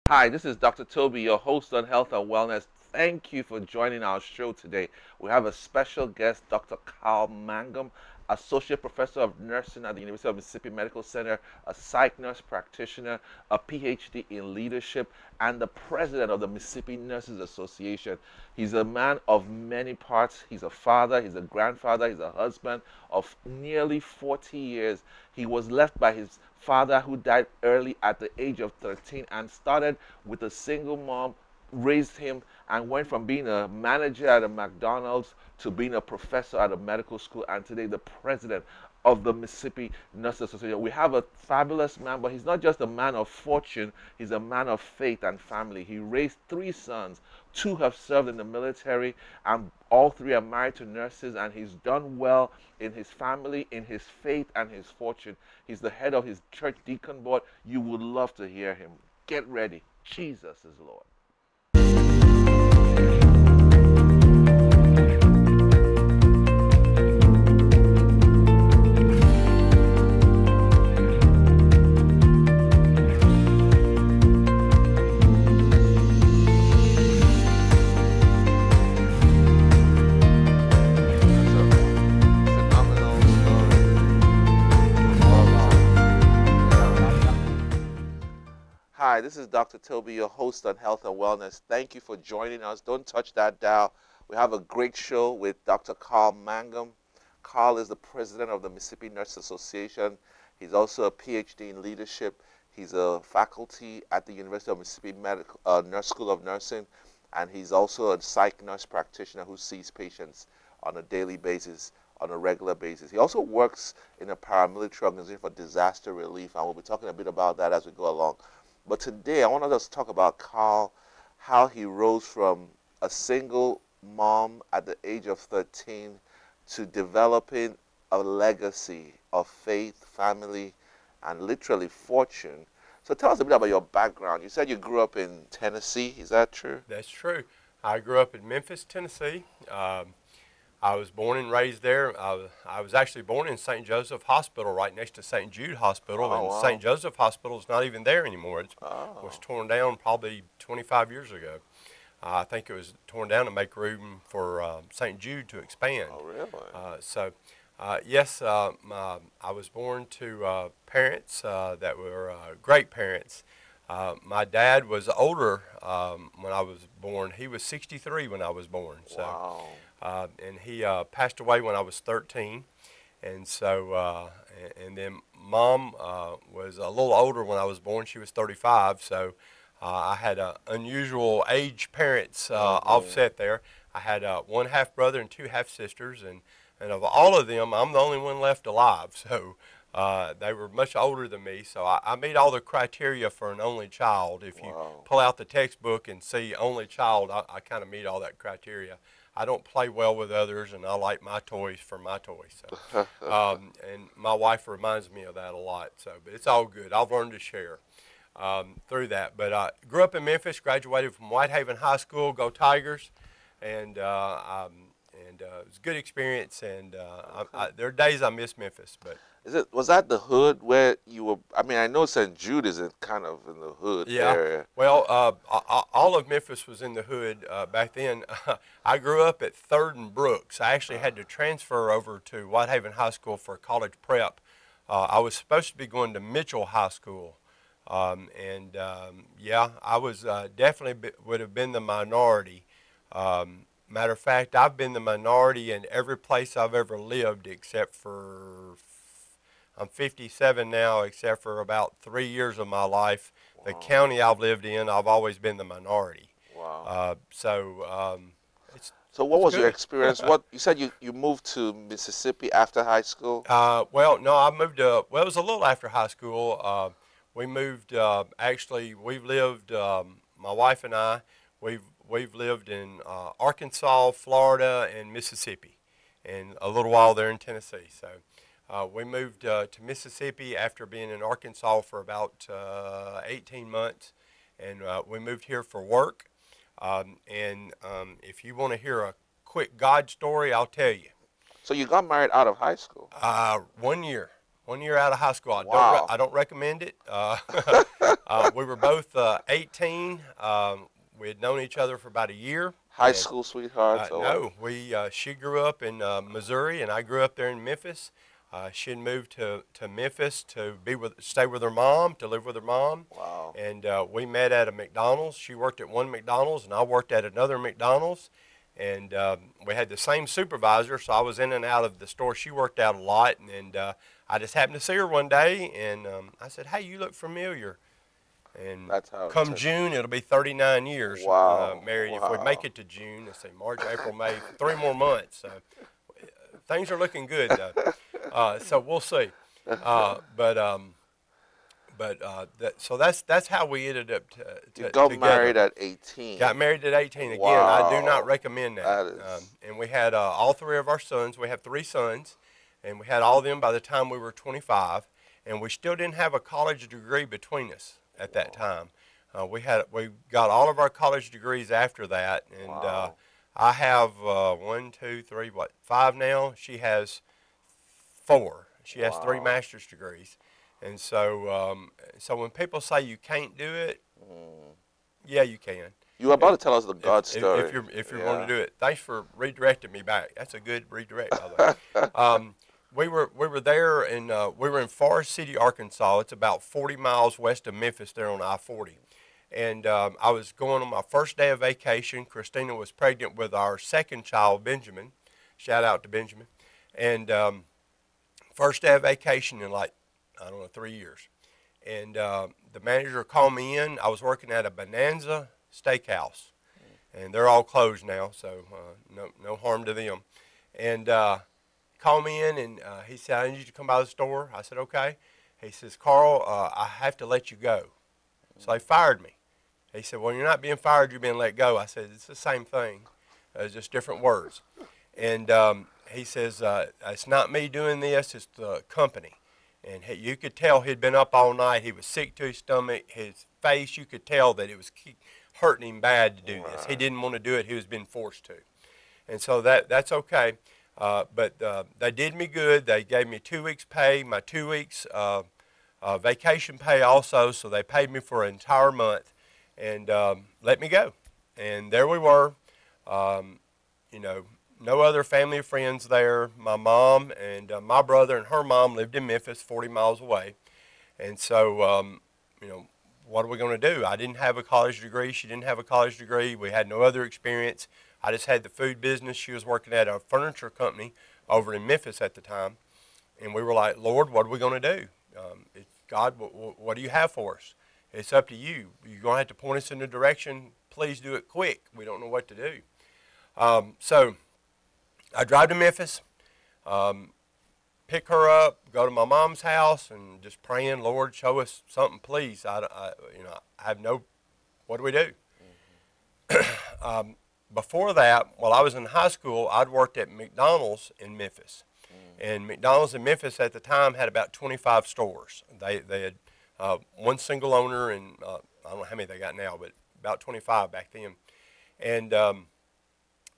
Hi, this is Dr. Toby, your host on Health and Wellness. Thank you for joining our show today. We have a special guest, Dr. Carl Mangum, Associate Professor of Nursing at the University of Mississippi Medical Center, a psych nurse practitioner, a PhD in leadership, and the president of the Mississippi Nurses Association. He's a man of many parts. He's a father, he's a grandfather, he's a husband of nearly 40 years. He was left by his father who died early at the age of 13 and started with a single mom, raised him, and went from being a manager at a McDonald's to being a professor at a medical school, and today the president of the Mississippi Nurses Association. We have a fabulous man, but he's not just a man of fortune, he's a man of faith and family. He raised three sons. Two have served in the military, and all three are married to nurses, and he's done well in his family, in his faith, and his fortune. He's the head of his church deacon board. You would love to hear him. Get ready. Jesus is Lord. Hi, this is Dr. Toby, your host on Health and Wellness. Thank you for joining us. Don't touch that dial. We have a great show with Dr. Carl Mangum. Carl is the president of the Mississippi Nurses Association. He's also a PhD in leadership. He's a faculty at the University of Mississippi Nurse School of Nursing, and he's also a psych nurse practitioner who sees patients on a daily basis, on a regular basis. He also works in a paramilitary organization for disaster relief, and we'll be talking a bit about that as we go along. But today, I want us to talk about Carl, how he rose from a single mom at the age of 13 to developing a legacy of faith, family, and literally fortune. So tell us a bit about your background. You said you grew up in Tennessee. Is that true? That's true. I grew up in Memphis, Tennessee. I was born and raised there. I was actually born in St. Joseph Hospital, right next to St. Jude Hospital, Oh, and wow. St. Joseph Hospital is not even there anymore. It was torn down probably 25 years ago. I think it was torn down to make room for St. Jude to expand. Oh, really? Yes, I was born to parents that were great parents. My dad was older when I was born. He was 63 when I was born. So. Wow. And he passed away when I was 13, and so and then Mom was a little older when I was born. She was 35, so I had unusual age parents offset there. I had one half brother and two half sisters, and of all of them, I'm the only one left alive. So they were much older than me, so I meet all the criteria for an only child. If you pull out the textbook and see only child, I kind of meet all that criteria. I don't play well with others, and I like my toys for my toys. So, and my wife reminds me of that a lot. So, but it's all good. I've learned to share through that. But I grew up in Memphis, graduated from Whitehaven High School. Go Tigers! And it was a good experience. And there are days I miss Memphis, but. Was that the hood where you were? I mean, I know St. Jude is kind of in the hood area. Well, all of Memphis was in the hood back then. I grew up at 3rd and Brooks. I actually had to transfer over to Whitehaven High School for college prep. I was supposed to be going to Mitchell High School. Yeah, I was definitely would have been the minority. Matter of fact, I've been the minority in every place I've ever lived except for I'm 57 now, except for about 3 years of my life. Wow. The county I've lived in, I've always been the minority. Wow. So what was your experience? What you said you moved to Mississippi after high school? Well, no, I moved to, well, it was a little after high school. We moved, actually, we've lived, my wife and I, we've lived in Arkansas, Florida, and Mississippi, and a little while there in Tennessee. So. We moved to Mississippi after being in Arkansas for about 18 months, and we moved here for work. If you want to hear a quick God story, I'll tell you. So you got married out of high school? 1 year. 1 year out of high school. Wow. I don't recommend it. We were both 18. We had known each other for about a year. High And school sweethearts or what? no, she grew up in Missouri, and I grew up there in Memphis. She had moved to Memphis to stay with her mom, to live with her mom. Wow. And we met at a McDonald's. She worked at one McDonald's, and I worked at another McDonald's. And we had the same supervisor, so I was in and out of the store she worked out a lot. And I just happened to see her one day, and I said, "Hey, you look familiar." And That's how. come June, it'll be 39 years Wow. married. If we Wow. make it to June, let's see, March, April, May, 3 more months. So things are looking good, though. So we'll see. So that's how we ended up You got together. married at 18. Got married at 18. Again, I do not recommend that. That is. And we had all three of our sons. We have 3 sons, and we had all of them by the time we were 25. And we still didn't have a college degree between us at that time. We got all of our college degrees after that, and Wow. I have 5 now. She has 4. She has 3 Wow. master's degrees, and so when people say you can't do it, yeah, you can. You were about to tell us the God If story. if you're Yeah. going to do it, thanks for redirecting me back. That's a good redirect, by the way. We were there in we were in Forest City, Arkansas. It's about 40 miles west of Memphis, there on I-40. And I was going on my first day of vacation. Christina was pregnant with our second child, Benjamin. Shout out to Benjamin. And first day of vacation in like, I don't know, 3 years. And the manager called me in. I was working at a Bonanza Steakhouse, and they're all closed now, so no harm to them. And called me in, and he said, "I need you to come by the store." I said, "Okay." He says, "Carl, I have to let you go." So they fired me. He said, "Well, you're not being fired, you're being let go." I said, "It's the same thing, just different words." And he says, "It's not me doing this, it's the company." And you could tell he'd been up all night. He was sick to his stomach. His face, you could tell that it was hurting him bad to do this. He didn't want to do it. He was being forced to. And so that's okay. But they did me good. They gave me 2 weeks' pay, my 2 weeks vacation pay also. So they paid me for an entire month and let me go. And there we were. No other family or friends there. My mom and my brother and her mom lived in Memphis, 40 miles away. And so, what are we going to do? I didn't have a college degree. She didn't have a college degree. We had no other experience. I just had the food business. She was working at a furniture company over in Memphis at the time. And we were like, "Lord, what are we going to do? God, what do you have for us? It's up to you. You're going to have to point us in the direction. Please do it quick. We don't know what to do." So I drive to Memphis, pick her up, go to my mom's house, and just praying, "Lord, show us something, please." I have no, what do we do? Before that, while I was in high school, I'd worked at McDonald's in Memphis. And McDonald's in Memphis at the time had about 25 stores. They had one single owner, and I don't know how many they got now, but about 25 back then. And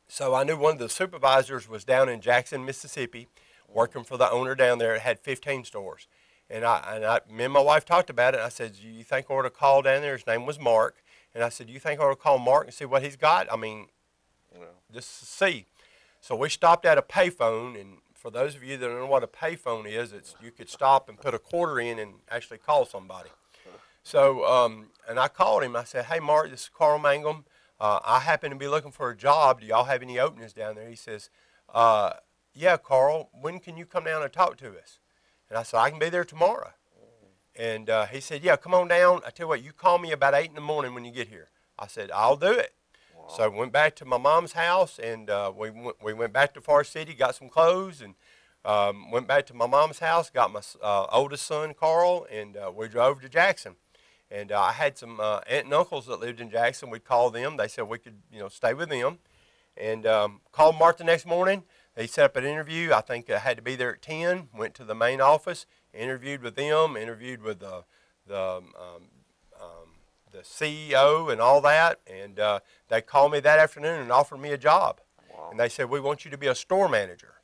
so I knew one of the supervisors was down in Jackson, Mississippi, working for the owner down there. It had 15 stores. And me and my wife talked about it. And I said, "Do you think I ought to call down there?" His name was Mark. And I said, "Do you think I ought to call Mark and see what he's got? I mean, just see." So we stopped at a payphone. And for those of you that don't know what a payphone is, you could stop and put a quarter in and actually call somebody. So, and I called him. I said, "Hey, Mark, this is Carl Mangum. I happen to be looking for a job. Do y'all have any openings down there?" He says, "Yeah, Carl, when can you come down and talk to us?" And I said, "I can be there tomorrow." And he said, "Yeah, come on down. I tell you what, you call me about 8 in the morning when you get here." I said, "I'll do it." Wow. So I went back to my mom's house, and we went back to Forest City, got some clothes, and went back to my mom's house, got my oldest son, Carl, and we drove to Jackson. And I had some aunt and uncles that lived in Jackson. We'd call them. They said we could, stay with them. And called Mark the next morning. He set up an interview. I think I had to be there at 10. Went to the main office, interviewed with them, interviewed with the CEO and all that. And they called me that afternoon and offered me a job. Wow. And they said, "We want you to be a store manager."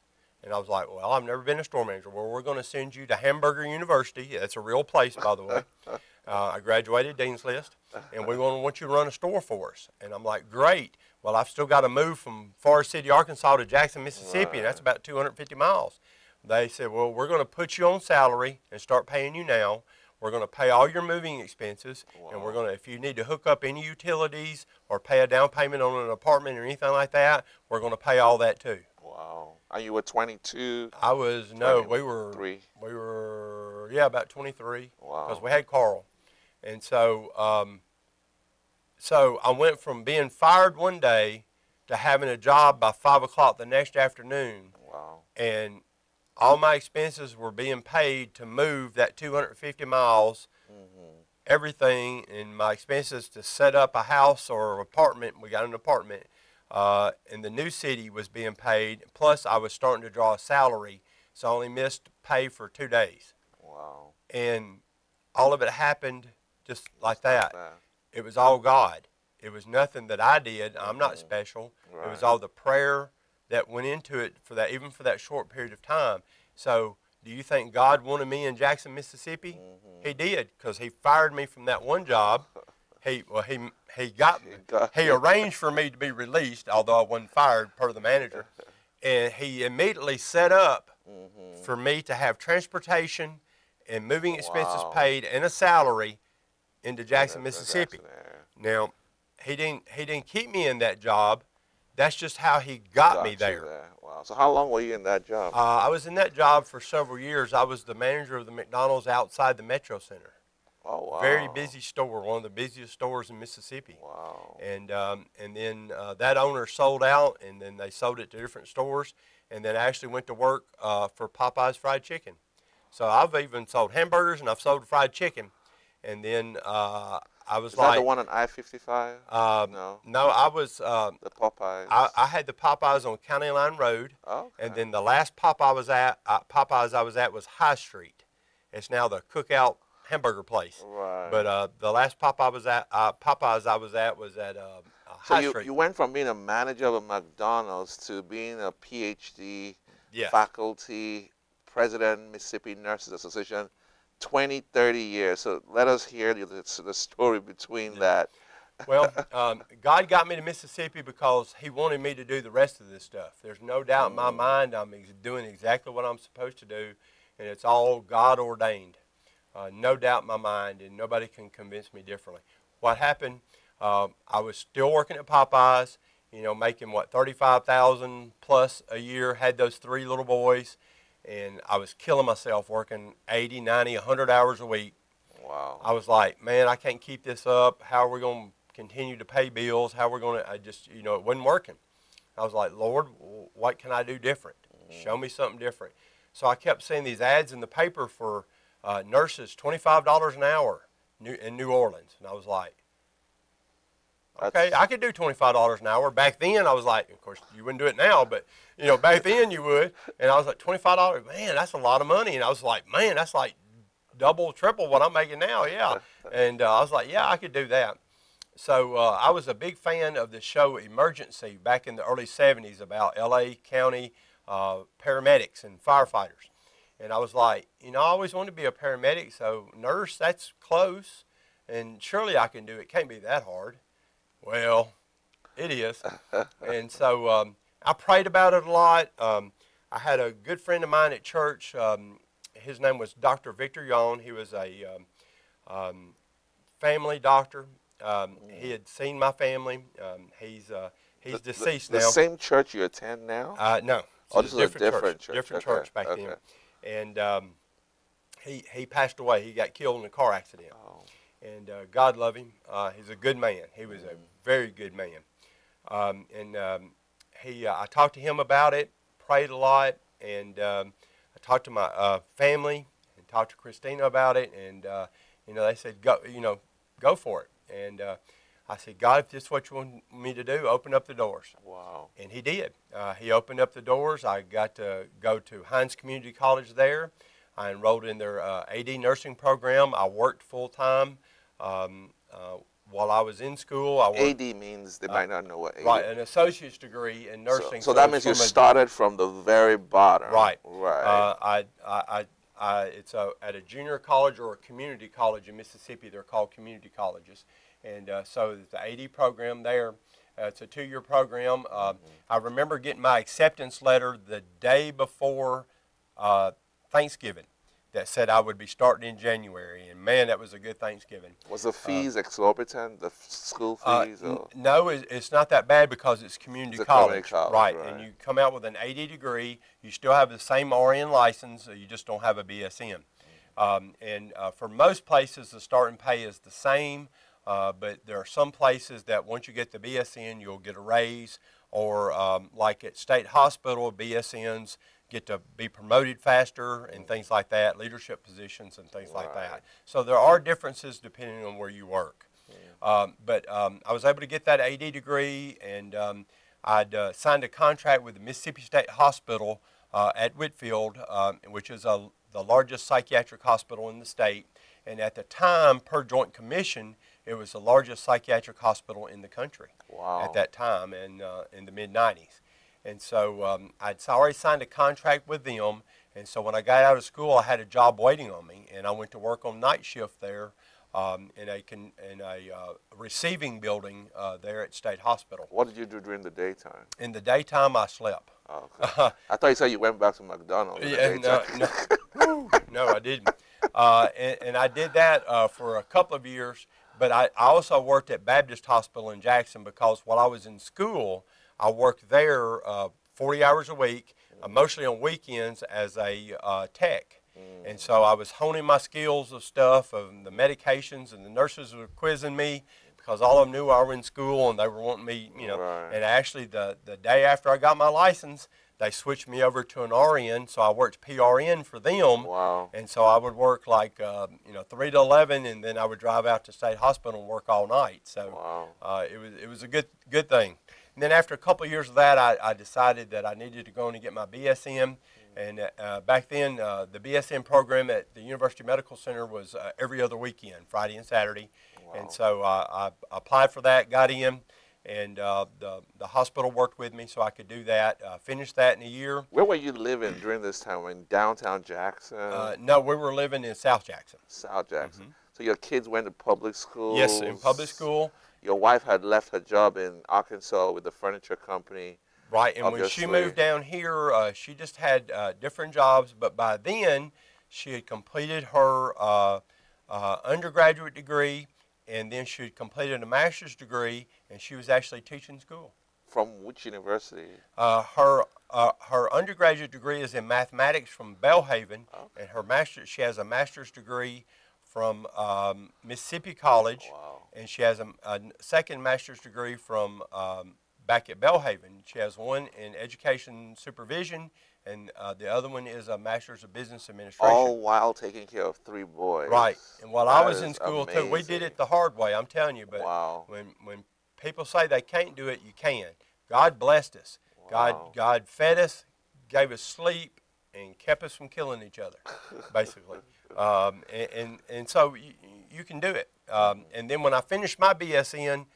And I was like, "Well, I've never been a store manager." "Well, we're going to send you to Hamburger University." That's a real place, by the way. I graduated Dean's List, and we want you to run a store for us. And I'm like, great. Well, I've still got to move from Forest City, Arkansas to Jackson, Mississippi, and that's about 250 miles. They said, well, we're going to put you on salary and start paying you now. We're going to pay all your moving expenses, and we're going to, if you need to hook up any utilities or pay a down payment on an apartment or anything like that, we're going to pay all that too. Wow. And you were 22? I was, no, we were, yeah, about 23. Wow. Because we had Carl. And so, so I went from being fired one day to having a job by 5 o'clock the next afternoon. Wow. And all my expenses were being paid to move that 250 miles, everything, and my expenses to set up a house or an apartment. We got an apartment in the new city was being paid. Plus, I was starting to draw a salary, so I only missed pay for 2 days. Wow. And all of it happened just like that. It was all God. It was nothing that I did. I'm not special. Right. It was all the prayer that went into it for that, even for that short period of time. So, do you think God wanted me in Jackson, Mississippi? He did, because He fired me from that one job. He arranged for me to be released, although I wasn't fired per the manager, and He immediately set up for me to have transportation and moving expenses paid and a salary into Jackson, Mississippi. Now, He didn't keep me in that job. That's just how He got me there. Wow. So how long were you in that job? I was in that job for several years. I was the manager of the McDonald's outside the Metro Center. Oh, wow. Very busy store, one of the busiest stores in Mississippi. Wow. And then that owner sold out, and then they sold it to different stores, and then I actually went to work for Popeye's Fried Chicken. So I've even sold hamburgers, and I've sold fried chicken. And then I was Is that the one on I-55? No. No, I was... the Popeyes? I had the Popeyes on County Line Road. Okay. And then the last Popeyes I was at was High Street. It's now the Cookout hamburger place. Right. But the last Popeyes I was at was at High Street. So you went from being a manager of a McDonald's to being a PhD, faculty, president, Mississippi Nurses Association, 20, 30 years. So let us hear the story between that. Well, God got me to Mississippi because He wanted me to do the rest of this stuff. There's no doubt in my mind I'm doing exactly what I'm supposed to do, and it's all God ordained. No doubt in my mind, and nobody can convince me differently. What happened, I was still working at Popeyes, making, $35,000 plus a year, had those 3 little boys, and I was killing myself working 80, 90, 100 hours a week. Wow. I was like, man, I can't keep this up. How are we going to continue to pay bills? How are we going to, it wasn't working. I was like, Lord, what can I do different? Show me something different. So I kept seeing these ads in the paper for nurses, $25 an hour in New Orleans. And I was like, okay, I could do $25 an hour. Back then, I was like, of course, you wouldn't do it now, but, back then you would. And I was like, $25, man, that's a lot of money. And I was like, man, that's like double, triple what I'm making now, yeah. And I was like, yeah, I could do that. So I was a big fan of the show Emergency back in the early 70s about L.A. County paramedics and firefighters. And I was like, I always wanted to be a paramedic, so nurse, that's close, and surely I can do it. Can't be that hard. Well, it is. And so I prayed about it a lot. I had a good friend of mine at church. His name was Dr. Victor Yon. He was a family doctor. He had seen my family. He's deceased now. The same church you attend now? No. Oh, this is a different church. Different church back then. And he passed away. He got killed in a car accident. Oh. And God love him. He's a good man. He was a very good man. I talked to him about it, prayed a lot, and I talked to my family and talked to Christina about it. And they said, go for it. And I said, God, if this is what you want me to do, open up the doors. Wow. And He did. He opened up the doors. I got to go to Hinds Community College there. I enrolled in their AD nursing program. I worked full-time while I was in school. AD means they might not know what AD is. Right, an associate's degree in nursing. So that means you started from the very bottom. Right. Right. It's at a junior college or a community college in Mississippi. They're called community colleges. And so it's the AD program there. It's a 2-year program. I remember getting my acceptance letter the day before Thanksgiving that said I would be starting in January. And man, that was a good Thanksgiving. Was the fees exorbitant, the school fees? No, it's not that bad because it's community college. Right. And you come out with an AD degree. You still have the same RN license. You just don't have a BSN. And for most places, the starting pay is the same. But there are some places that once you get the BSN, you'll get a raise. Or like at State Hospital, BSNs get to be promoted faster and things like that, leadership positions and things like that. So there are differences depending on where you work. But I was able to get that AD degree, and I'd signed a contract with the Mississippi State Hospital at Whitfield, which is the largest psychiatric hospital in the state. And at the time, per Joint Commission, it was the largest psychiatric hospital in the country at that time in the mid-'90s. And so I'd already signed a contract with them, and so when I got out of school, I had a job waiting on me, and I went to work on night shift there in a receiving building there at State Hospital. What did you do during the daytime? In the daytime, I slept. Oh, okay. I thought you said you went back to McDonald's. No, I didn't. And I did that for a couple of years, but I also worked at Baptist Hospital in Jackson because while I was in school, I worked there 40 hours a week, mostly on weekends as a tech. And so I was honing my skills of stuff, of the medications, and the nurses were quizzing me because all of them knew I was in school and they were wanting me, And actually the day after I got my license, they switched me over to an RN, so I worked PRN for them. Wow. And so I would work like, 3 to 11, and then I would drive out to State Hospital and work all night. So it was a good thing. And then after a couple of years of that, I decided that I needed to go in and get my BSN. And back then, the BSN program at the University Medical Center was every other weekend, Friday and Saturday. Wow. And so I applied for that, got in, and the hospital worked with me so I could do that. Finished that in a year. Where were you living during this time? In downtown Jackson? No, we were living in South Jackson. South Jackson. Mm-hmm. So your kids went to public school? Yes, in public school. Your wife had left her job in Arkansas with the furniture company. Right, and obviously. When she moved down here, she just had different jobs, but by then she had completed her undergraduate degree, and then she had completed a master's degree, and she was actually teaching school. From which university? Her undergraduate degree is in mathematics from Belhaven, and she has a master's degree from Mississippi College, and she has a second master's degree from back at Belhaven. She has one in education supervision, and the other one is a master's of business administration. All while taking care of 3 boys. Right, and while I was in school too, we did it the hard way, I'm telling you. But when people say they can't do it, you can. God blessed us. Wow. God fed us, gave us sleep, and kept us from killing each other, basically. And so you can do it. And then when I finished my BSN,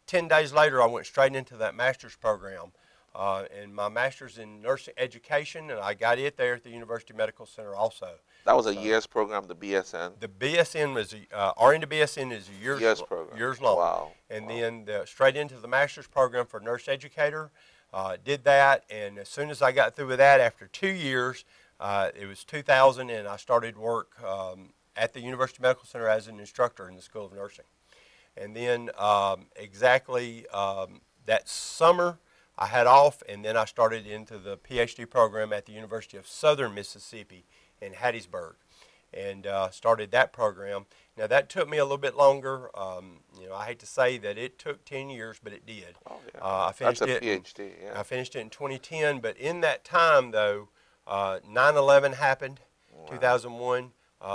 10 days later, I went straight into that master's program. And my master's in nursing education, and I got it there at the University Medical Center also. That was a year's program, the BSN? The BSN was, RN to BSN is a year's program. Years long. Wow. And then straight into the master's program for nurse educator. Did that, and as soon as I got through with that, after 2 years, it was 2000, and I started work at the University Medical Center as an instructor in the School of Nursing. And then exactly that summer, I had off, and then I started into the PhD program at the University of Southern Mississippi in Hattiesburg, and started that program. Now that took me a little bit longer. I hate to say that it took 10 years, but it did. Oh, yeah. I finished That's a PhD. Yeah. I finished it in 2010, but in that time though, 9/11 happened, 2001.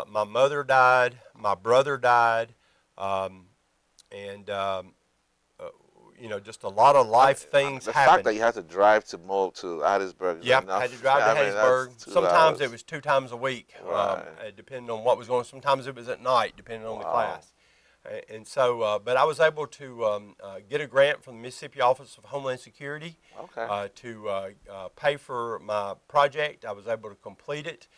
My mother died, my brother died, and just a lot of life things happened. The fact that you had to drive to Hattiesburg. Yep, I had to drive to Hattiesburg. Sometimes it was 2 times a week, depending on what was going on. Sometimes it was at night, depending on the class. And so, but I was able to get a grant from the Mississippi Office of Homeland Security to pay for my project. I was able to complete it.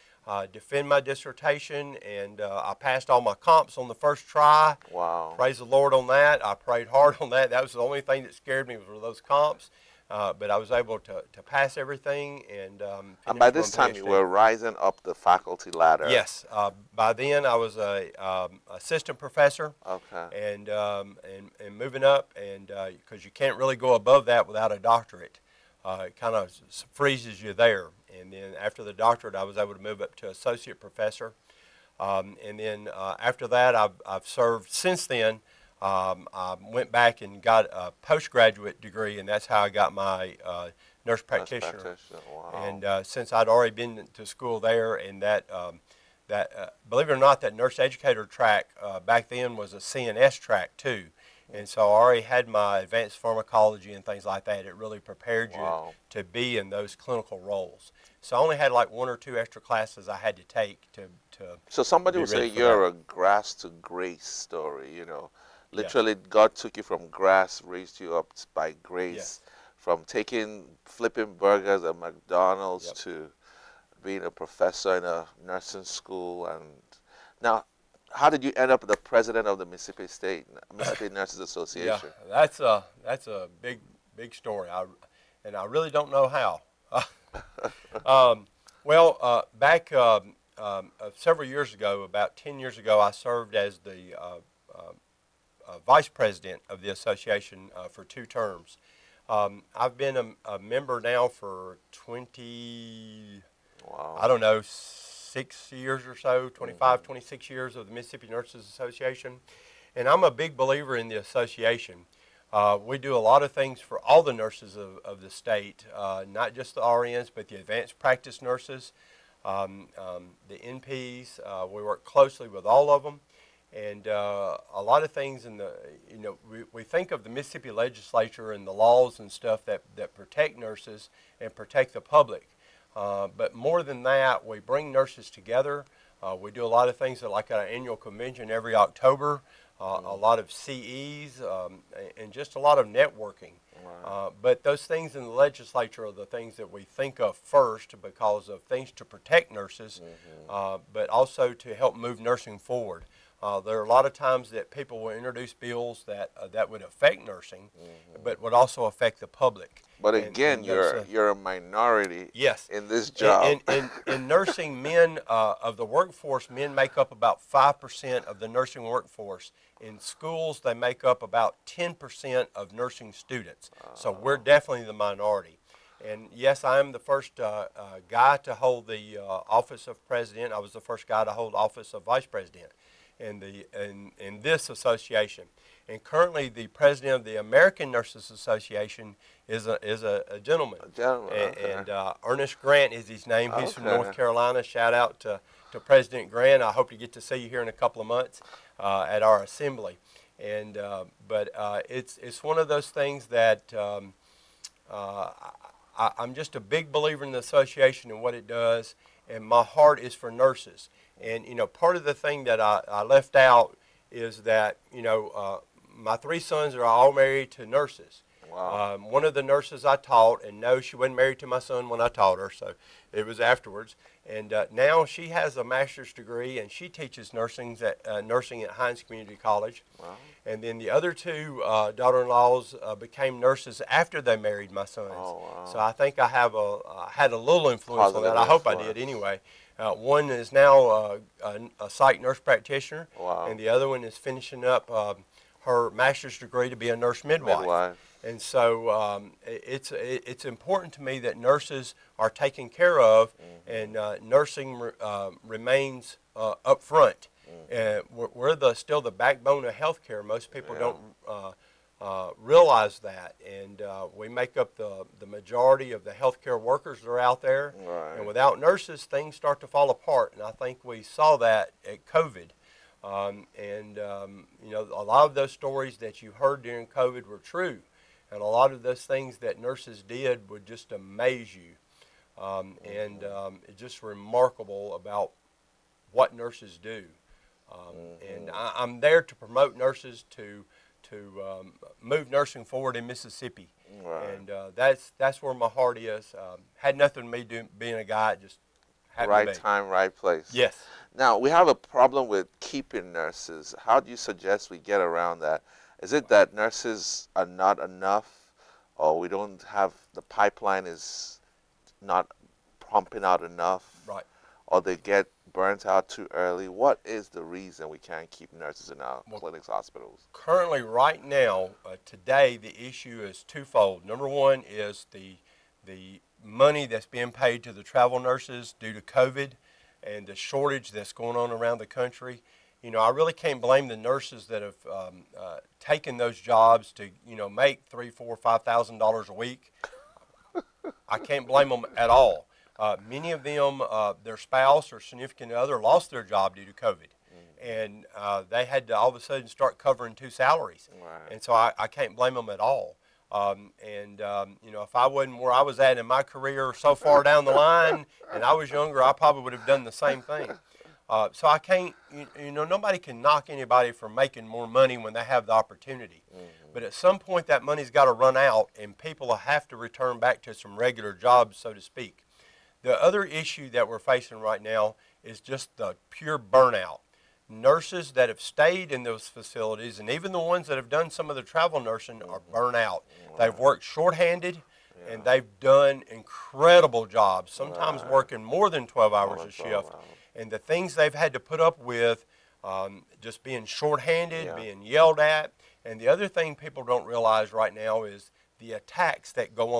defend my dissertation, and I passed all my comps on the first try. Wow. Praise the Lord on that. I prayed hard on that. That was the only thing that scared me were those comps. But I was able to pass everything and And by finish this one time, you PhD. were rising up the faculty ladder. Yes. By then, I was a assistant professor Okay. and moving up, and because you can't really go above that without a doctorate. It kind of freezes you there. And then after the doctorate, I was able to move up to associate professor. And then after that, I've served since then. I went back and got a postgraduate degree, and that's how I got my nurse practitioner. Wow. And since I'd already been to school there, and believe it or not, that nurse educator track back then was a CNS track too. And so I already had my advanced pharmacology and things like that. It really prepared you to be in those clinical roles. So I only had like 1 or 2 extra classes I had to take to So somebody be would say ready for you're that. a grass to grace story, you know. Yes. Literally, God took you from grass, raised you up by grace, Yes. from flipping burgers at McDonald's Yep. to being a professor in a nursing school. And now, how did you end up the president of the Mississippi Nurses Yeah, Association? that's a big story. I really don't know how. Back several years ago, about 10 years ago, I served as the vice president of the association for 2 terms. I've been a member now for 20, Wow. I don't know, 6 years or so, 25, 26 years of the Mississippi Nurses Association. And I'm a big believer in the association. We do a lot of things for all the nurses of the state, not just the RNs, but the advanced practice nurses, the NPs. We work closely with all of them. And a lot of things we think of the Mississippi legislature and the laws and stuff that protect nurses and protect the public. But more than that, we bring nurses together. We do a lot of things like our annual convention every October, a lot of CEs, and just a lot of networking. Right. But those things in the legislature are the things that we think of first because of things to protect nurses, but also to help move nursing forward. There are a lot of times that people will introduce bills that would affect nursing, but would also affect the public. But again, you're a minority yes. in this job. In nursing, men of the workforce, men make up about 5% of the nursing workforce. In schools, they make up about 10% of nursing students. So we're definitely the minority. And yes, I am the first guy to hold the office of president. I was the first guy to hold office of vice president in this association. And currently, the president of the American Nurses Association is a gentleman. A gentleman, okay. And Ernest Grant is his name. He's from Okay. North Carolina. Shout out to President Grant. I hope to get to see you here in a couple of months at our assembly. And but it's one of those things that I'm just a big believer in the association and what it does, and my heart is for nurses. And part of the thing that I left out is that my 3 sons are all married to nurses. Wow. One of the nurses I taught, and no, she wasn't married to my son when I taught her, so it was afterwards. And now she has a master's degree, and she teaches nursing at Hinds Community College. Wow. And then the other 2 daughter-in-laws became nurses after they married my sons. Oh, wow. So I think I had a little influence on that. I hope I did anyway. One is now a psych nurse practitioner, Wow. and the other one is finishing up her master's degree to be a nurse midwife. And so it's important to me that nurses are taken care of, and nursing remains up front. We're still the backbone of healthcare. Most people don't realize that, and we make up the majority of the healthcare workers that are out there. Right. And without nurses, things start to fall apart. And I think we saw that at COVID. A lot of those stories that you heard during COVID were true. And a lot of those things that nurses did would just amaze you. It's just remarkable about what nurses do. And I'm there to promote nurses to move nursing forward in Mississippi. Right. And that's where my heart is. Had nothing to me being a guy. It just happened to Right be. time, right place. Yes. Now, we have a problem with keeping nurses. How do you suggest we get around that? Is it that nurses are not enough, or we don't have, the pipeline is not pumping out enough, Right. or they get burnt out too early? What is the reason we can't keep nurses in our Well, clinics, hospitals? currently, right now, today, the issue is twofold. Number one is the money that's being paid to the travel nurses due to COVID and the shortage that's going on around the country. You know, I really can't blame the nurses that have taken those jobs to, you know, make $3, $4, $5,000 a week. I can't blame them at all. Many of them, their spouse or significant other lost their job due to COVID, and they had to all of a sudden start covering two salaries. Right. And so I can't blame them at all. You know, if I wasn't where I was at in my career so far down the line and I was younger, I probably would have done the same thing. So I can't, you know, nobody can knock anybody for making more money when they have the opportunity. But at some point, that money's got to run out, and people will have to return back to some regular jobs, so to speak. The other issue that we're facing right now is just the pure burnout. Nurses that have stayed in those facilities, and even the ones that have done some of the travel nursing, are burnt out. They've worked shorthanded, and they've done incredible jobs, sometimes working more than 12 hours a shift. And the things they've had to put up with, just being shorthanded, being yelled at. And the other thing people don't realize right now is the attacks that go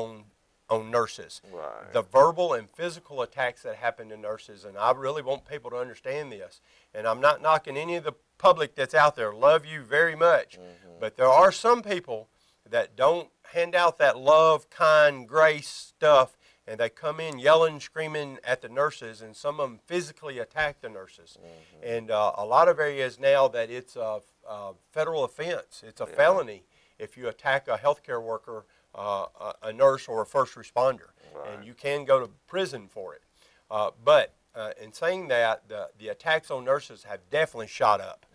on nurses. Right. The verbal and physical attacks that happen to nurses. And I really want people to understand this. And I'm not knocking any of the public that's out there. Love you very much. But there are some people that don't hand out that love, kind, grace stuff, and they come in yelling, screaming at the nurses, and some of them physically attack the nurses. And a lot of areas now that it's a federal offense. It's a felony if you attack a healthcare worker, a nurse, or a first responder. And you can go to prison for it. But in saying that, the attacks on nurses have definitely shot up.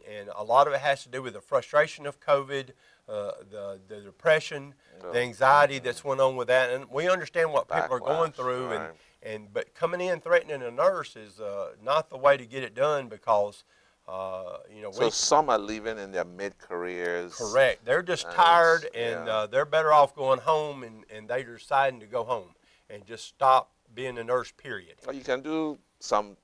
And a lot of it has to do with the frustration of COVID, the depression, the anxiety that's went on with that. And we understand what people are going through. But coming in threatening a nurse is not the way to get it done, because you know, So some are leaving in their mid-careers. correct. They're just tired, and they're better off going home, and they're deciding to go home and just stop being a nurse, period. Well, you can do some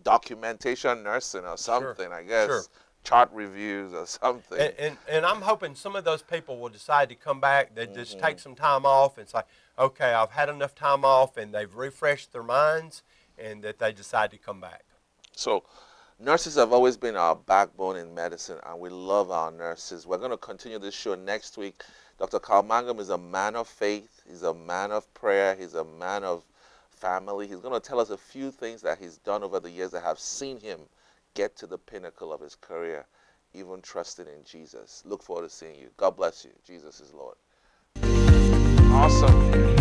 documentation nursing or something, I guess. Sure. Chart reviews or something. And I'm hoping some of those people will decide to come back. They just take some time off and say, okay, I've had enough time off, and they've refreshed their minds, and that they decide to come back. So nurses have always been our backbone in medicine, and we love our nurses. We're going to continue this show next week. Dr. Carl Mangum is a man of faith. He's a man of prayer. He's a man of family. He's going to tell us a few things that he's done over the years that have seen him get to the pinnacle of his career, even trusting in Jesus. Look forward to seeing you. God bless you. Jesus is Lord. Awesome.